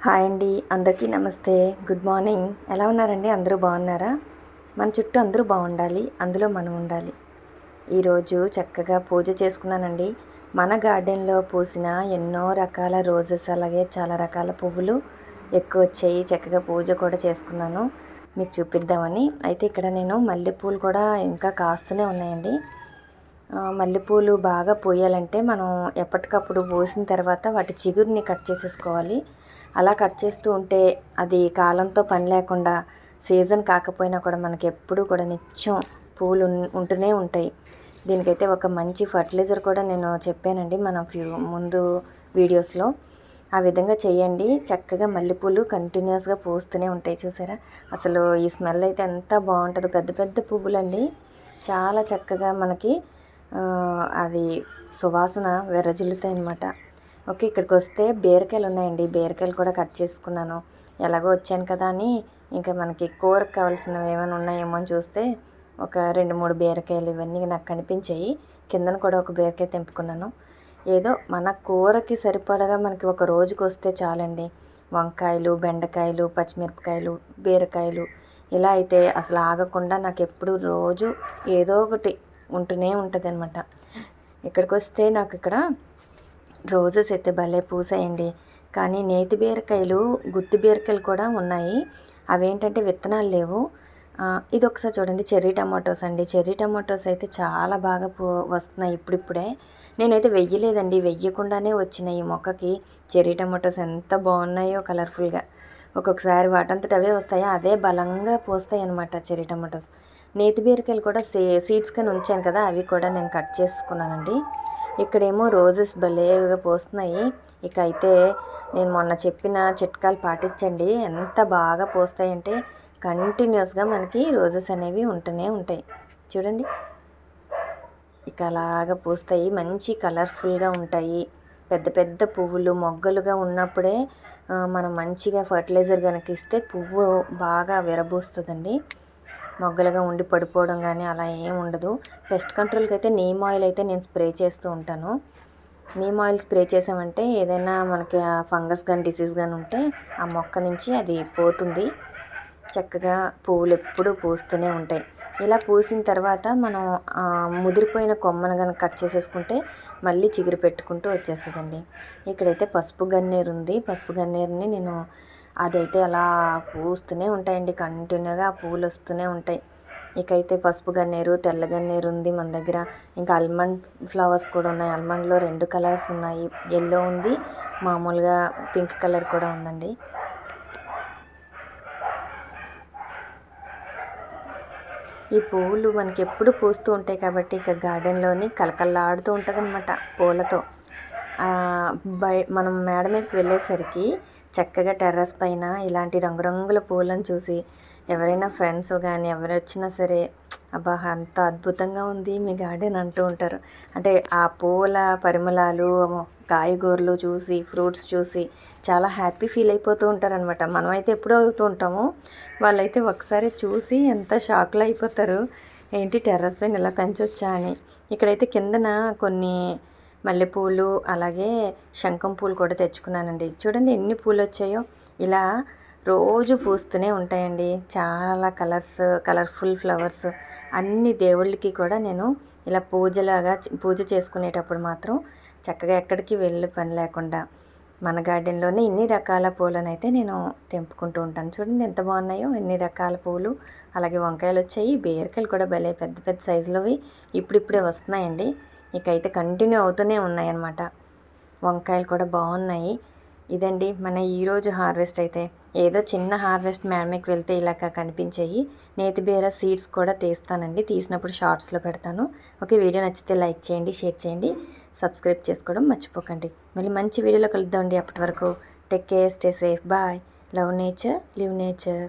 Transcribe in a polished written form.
Hi అండి, అందరికీ నమస్తే. Good morning. ఎలా ఉన్నారండి? అందరూ బాగున్నారా? మన చుట్టూ అందరూ బాగుండాలి, అందులో మనం ఉండాలి. ఈరోజు చక్కగా పూజ చేసుకున్నానండి. మన గార్డెన్లో పూసిన ఎన్నో రకాల రోజెస్, అలాగే చాలా రకాల పువ్వులు ఎక్కువ వచ్చాయి. చక్కగా పూజ కూడా చేసుకున్నాను, మీకు చూపిద్దామని. అయితే ఇక్కడ నేను మల్లెపూలు కూడా ఇంకా కాస్తూనే ఉన్నాయండి. మల్లెపూలు బాగా పూయాలంటే మనం ఎప్పటికప్పుడు పూసిన తర్వాత వాటి చిగురిని కట్ చేసేసుకోవాలి. అలా కట్ చేస్తూ ఉంటే అది కాలంతో పని లేకుండా సీజన్ కాకపోయినా కూడా మనకి ఎప్పుడూ కూడా నిత్యం పూలు ఉంటూనే ఉంటాయి. దీనికైతే ఒక మంచి ఫర్టిలైజర్ కూడా నేను చెప్పానండి మన ముందు వీడియోస్లో. ఆ విధంగా చేయండి. చక్కగా మల్లెపూలు కంటిన్యూస్గా పూస్తూనే ఉంటాయి. చూసారా అసలు ఈ స్మెల్ అయితే ఎంత బాగుంటుందో. పెద్ద పెద్ద పువ్వులండి, చాలా చక్కగా మనకి అది సువాసన వెరజిల్లుతాయి అన్నమాట. ఓకే, ఇక్కడికి వస్తే బీరకాయలు ఉన్నాయండి. బీరకాయలు కూడా కట్ చేసుకున్నాను. ఎలాగో వచ్చాను కదా అని ఇంకా మనకి కూరకు కావాల్సినవి ఏమైనా ఉన్నాయేమో అని చూస్తే ఒక 2-3 బీరకాయలు ఇవన్నీ నాకు కనిపించాయి. కిందన కూడా ఒక బీరకాయ తెంపుకున్నాను. ఏదో మన కూరకి సరిపడగా మనకి ఒక రోజుకి వస్తే చాలండి. వంకాయలు, బెండకాయలు, పచ్చిమిరపకాయలు, బీరకాయలు ఇలా అయితే అసలు ఆగకుండా నాకు ఎప్పుడు రోజు ఏదో ఒకటి ఉంటూనే ఉంటుంది అనమాట. ఇక్కడికి వస్తే నాకు ఇక్కడ రోజెస్ అయితే భలే పూసాయండి. కానీ నేతి బీరకాయలు, గుత్తి బీరకాయలు కూడా ఉన్నాయి. అవేంటంటే విత్తనాలు లేవు. ఇది ఒకసారి చూడండి, చెర్రీ టమాటోస్ అండి. చెర్రీ టమాటోస్ అయితే చాలా బాగా వస్తున్నాయి ఇప్పుడిప్పుడే. నేనైతే వెయ్యలేదండి, వెయ్యకుండానే వచ్చినాయి ఈ మొక్కకి. చెర్రీ టమాటోస్ ఎంత బాగున్నాయో కలర్ఫుల్గా. ఒక్కొక్కసారి వాటంతట అవే వస్తాయి, అదే బలంగా పోస్తాయి అన్నమాట చెర్రీ టమాటోస్. నేతి బీరకాయలు కూడా సీడ్స్ కానీ ఉంచాను కదా, అవి కూడా నేను కట్ చేసుకున్నానండి. ఇక్కడేమో రోజెస్ భలేగా పోస్తున్నాయి. ఇక అయితే నేను మొన్న చెప్పిన చిట్కాలు పాటించండి, ఎంత బాగా పోస్తాయంటే కంటిన్యూస్గా మనకి రోజెస్ అనేవి ఉంటూనే ఉంటాయి. చూడండి, ఇక అలాగా పూస్తాయి, మంచి కలర్ఫుల్గా ఉంటాయి. పెద్ద పెద్ద పువ్వులు మొగ్గలుగా ఉన్నప్పుడే మనం మంచిగా ఫర్టిలైజర్ కనుక ఇస్తే పువ్వు బాగా విరబూస్తుందండి. మొగ్గలుగా ఉండి పడిపోవడం కానీ అలా ఏం ఉండదు. పెస్ట్ కంట్రోల్కి అయితే నీమ్ ఆయిల్ అయితే నేను స్ప్రే చేస్తూ ఉంటాను. నీమ్ ఆయిల్ స్ప్రే చేసామంటే ఏదైనా మనకి ఫంగస్ కానీ డిసీజ్ కానీ ఉంటే ఆ మొక్క నుంచి అది పోతుంది. చక్కగా పువ్వులు ఎప్పుడూ పూస్తూనే ఉంటాయి. ఇలా పూసిన తర్వాత మనం ముదిరిపోయిన కొమ్మను కనుక కట్ చేసేసుకుంటే మళ్ళీ చిగురు పెట్టుకుంటూ వచ్చేస్తుందండి. ఇక్కడైతే పసుపు గన్నేరు ఉంది. పసుపు గన్నేరుని నేను అదైతే అలా పూస్తూనే ఉంటాయండి, కంటిన్యూగా ఆ పువ్వులు వస్తూనే ఉంటాయి. ఇకైతే పసుపు గన్నేరు, తెల్ల గన్నేరు ఉంది మన దగ్గర. ఇంకా ఆల్మండ్ ఫ్లవర్స్ కూడా ఉన్నాయి. ఆల్మండ్లో 2 కలర్స్ ఉన్నాయి, ఎల్లో ఉంది, మామూలుగా పింక్ కలర్ కూడా ఉందండి. ఈ పువ్వులు మనకి ఎప్పుడు పూస్తూ ఉంటాయి కాబట్టి ఇక గార్డెన్లోని కలకల్లాడుతూ ఉంటుంది అన్నమాట పూలతో. మనం మేడ మీదకి వెళ్ళేసరికి చక్కగా టెర్రస్ పైన ఇలాంటి రంగురంగుల పూలను చూసి ఎవరైనా ఫ్రెండ్స్ కానీ ఎవరు వచ్చినా సరే, అబ్బా అంత అద్భుతంగా ఉంది మీ గార్డెన్ అంటూ ఉంటారు. అంటే ఆ పూల పరిమళాలు, కాయగూరలు చూసి, ఫ్రూట్స్ చూసి చాలా హ్యాపీ ఫీల్ అయిపోతూ ఉంటారనమాట. మనమైతే ఎప్పుడూ అవుతూ ఉంటాము, వాళ్ళైతే ఒకసారి చూసి ఎంత షాక్లో అయిపోతారు, ఏంటి టెర్రస్ పైన ఇలా పెంచొచ్చా అని. ఇక్కడైతే కిందన కొన్ని మల్లెపూలు అలాగే శంఖం పూలు కూడా తెచ్చుకున్నానండి. చూడండి ఎన్ని పూలు వచ్చాయో. ఇలా రోజు పూస్తూనే ఉంటాయండి, చాలా కలర్ఫుల్ ఫ్లవర్స్. అన్ని దేవుళ్ళకి కూడా నేను ఇలా పూజ చేసుకునేటప్పుడు మాత్రం చక్కగా ఎక్కడికి వెళ్ళే పని లేకుండా మన గార్డెన్లోనే ఇన్ని రకాల పూలనైతే నేను తెంపుకుంటూ ఉంటాను. చూడండి ఎంత బాగున్నాయో, ఎన్ని రకాల పూలు. అలాగే వంకాయలు వచ్చాయి, బీరకాయలు కూడా భలే పెద్ద పెద్ద సైజులోవి ఇప్పుడిప్పుడే వస్తున్నాయండి. ఇకైతే కంటిన్యూ అవుతూనే ఉన్నాయన్నమాట. వంకాయలు కూడా బాగున్నాయి. ఇదండి మన ఈరోజు హార్వెస్ట్. అయితే ఏదో చిన్న హార్వెస్ట్ మేడమేకి వెళ్తే ఇలాగ కనిపించాయి. నేతిబీర సీడ్స్ కూడా తీస్తానండి, తీసినప్పుడు షార్ట్స్లో పెడతాను. ఓకే, వీడియో నచ్చితే లైక్ చేయండి, షేర్ చేయండి, సబ్స్క్రైబ్ చేసుకోవడం మర్చిపోకండి. మళ్ళీ మంచి వీడియోలో కలుద్దామండి. అప్పటి వరకు take care, stay safe, bye. Love nature, live nature.